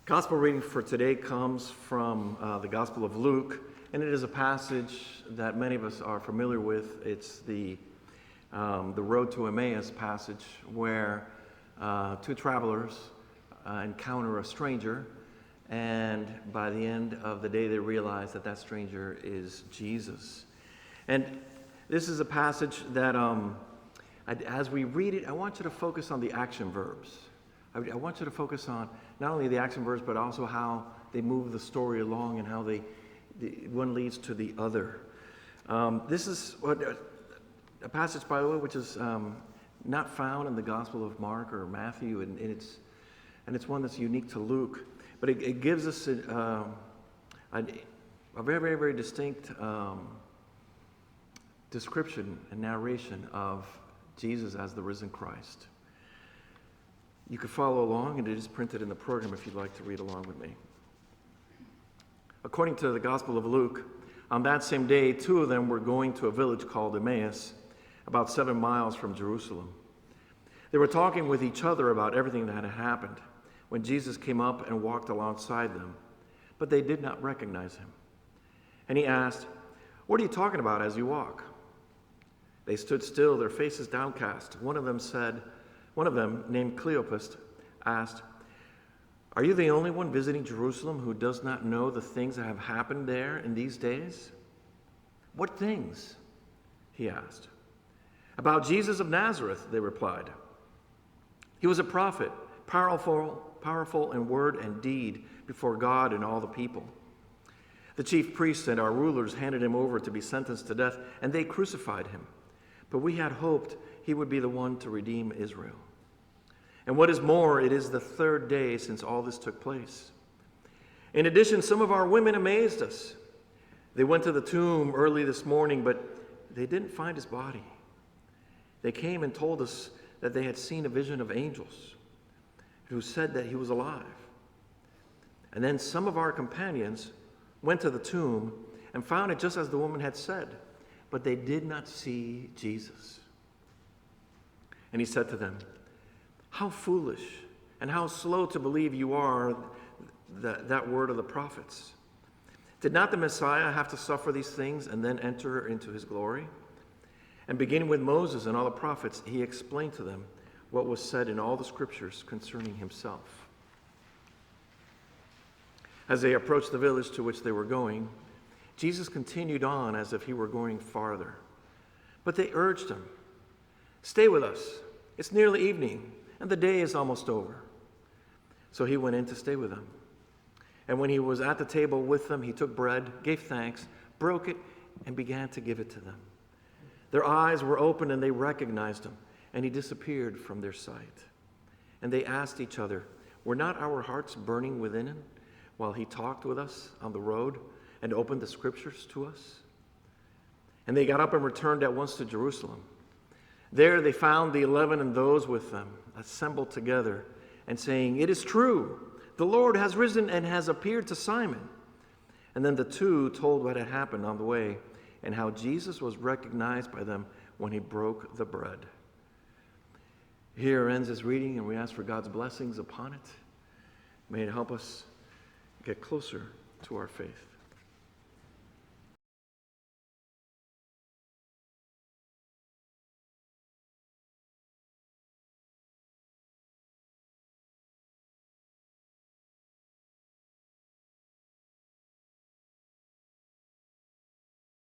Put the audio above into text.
Gospel reading for today comes from the Gospel of Luke, and it is a passage that many of us are familiar with. It's the Road to Emmaus passage where two travelers encounter a stranger, and by the end of the day they realize that that stranger is Jesus. And this is a passage that as we read it, I want you to focus on the action verbs. I want you to focus on not only the action verbs, but also how they move the story along and how one leads to the other. This is a passage, by the way, which is not found in the Gospel of Mark or Matthew, and it's one that's unique to Luke. But it gives us a very, very, very distinct description and narration of Jesus as the risen Christ. You can follow along, and it is printed in the program if you'd like to read along with me. According to the Gospel of Luke, on that same day, two of them were going to a village called Emmaus, about 7 miles from Jerusalem. They were talking with each other about everything that had happened when Jesus came up and walked alongside them, but they did not recognize him. And he asked, "What are you talking about as you walk?" They stood still, their faces downcast. One of them, named Cleopas, asked, "Are you the only one visiting Jerusalem who does not know the things that have happened there in these days?" "What things?" he asked. "About Jesus of Nazareth," they replied. "He was a prophet, powerful in word and deed before God and all the people. The chief priests and our rulers handed him over to be sentenced to death, and they crucified him. But we had hoped he would be the one to redeem Israel. And what is more, it is the third day since all this took place. In addition, some of our women amazed us. They went to the tomb early this morning, but they didn't find his body. They came and told us that they had seen a vision of angels who said that he was alive. And then some of our companions went to the tomb and found it just as the woman had said, but they did not see Jesus." And he said to them, "How foolish and how slow to believe you are that word of the prophets. Did not the Messiah have to suffer these things and then enter into his glory?" And beginning with Moses and all the prophets, he explained to them what was said in all the scriptures concerning himself. As they approached the village to which they were going, Jesus continued on as if he were going farther. But they urged him, "Stay with us. It's nearly evening, and the day is almost over." So he went in to stay with them. And when he was at the table with them, he took bread, gave thanks, broke it, and began to give it to them. Their eyes were opened, and they recognized him, and he disappeared from their sight. And they asked each other, "Were not our hearts burning within him while he talked with us on the road and opened the scriptures to us?" And they got up and returned at once to Jerusalem. There they found the 11 and those with them assembled together and saying, "It is true, the Lord has risen and has appeared to Simon." And then the two told what had happened on the way and how Jesus was recognized by them when he broke the bread. Here ends this reading, and we ask for God's blessings upon it. May it help us get closer to our faith.